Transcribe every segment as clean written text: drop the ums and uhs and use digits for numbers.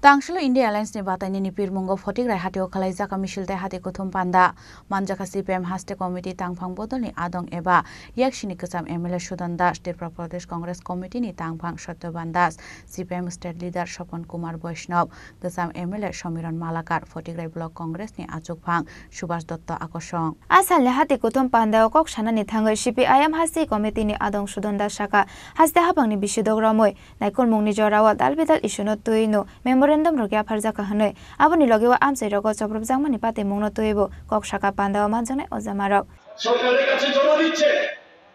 Tangshilo India Alliance ni batani ni pirmungo photik rai hatio khalai jaka misil dai hati kuthum panda manjaka CPM haste committee tangphang bodol ni adong eba yakshini kasam MLA Sudan Das State Pradesh Congress Committee ni tangphang Satyavan Das CPM State Leader Shopon Kumar Vaishnav kasam MLA Somiran Malakar photik rai Block Congress ni achukphang Subhash Dotto akosong asal le hati kuthum panda kok sana ni thangai CPIM haste committee ni adong Sudan Das saka haste habang ni bisidog ramoi naikol mungni jorawa dalbidal isuno tuino memorandum rogya pharja kahanoi aboni logewa amsai rogo choprop jangmani pate mungno tuibo kok shaka panda manjane ojamarok সরকারের কাছে জমা দিচ্ছে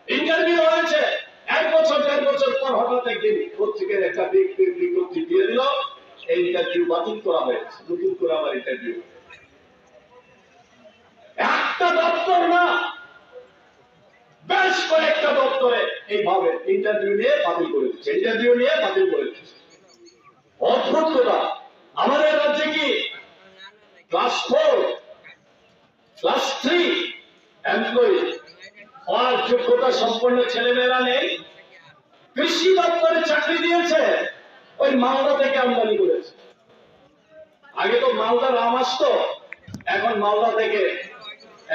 interview হয়েছে এক বছর দেড় বছর পর হঠাৎ একদিন পত্রিকার একটা বিজ্ঞপ্তি দিয়ে দিল এই ইন্টারভিউ বাতিল করা হয়েছে নতুন করে আবার ইন্টারভিউ একটা দপ্তর না বেশ কয়েকটা দপ্তরে এইভাবে ইন্টারভিউ নিয়ে বাতিল করে দিচ্ছে অদ্ভুত কথা আমাদের রাজ্যে কি ক্লাস 4 ক্লাস 3 এমপ্লয়ি আর যোগ্যতা সম্পন্ন ছেলেমেয়েরা নেই কৃষি দপ্তরে চাকরি দিয়েছে ওই মালদা থেকে আমদানি করেছে আগে তো মালদা রাম আসতো এখন মালদা থেকে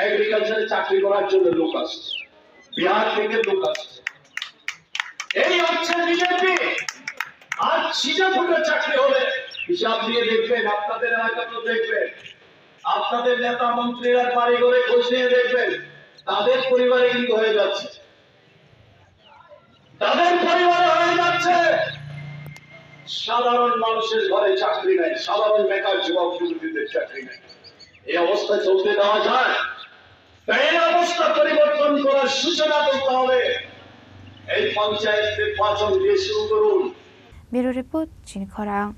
এগ্রিকালচারে চাকরি করার জন্য লোক আসছে বিহার থেকে লোক আসছে এই হচ্ছে বিজেপি আর সিজাপুরের চাকরি হলে হিসাব দিয়ে দেখবেন আপনাদের এলাকাতেও দেখবেন আপনাদের নেতা মন্ত্রীরা বাড়ি ঘরে খোঁজ নিয়ে দেখবেন তাদের পরিবারে কিন্তু হয়ে যাচ্ছে সাধারণ মানুষের ঘরে চাকরি নাই সাধারণ বেকার যুবক যুবতীদের চাকরি নাই এই অবস্থা চলতে দেওয়া যায় তাই এই অবস্থা পরিবর্তন করার সূচনা করতে হবে এই পঞ্চায়েত নির্বাচন দিয়ে শুরু করুন Bureau Report, Chin Khorang.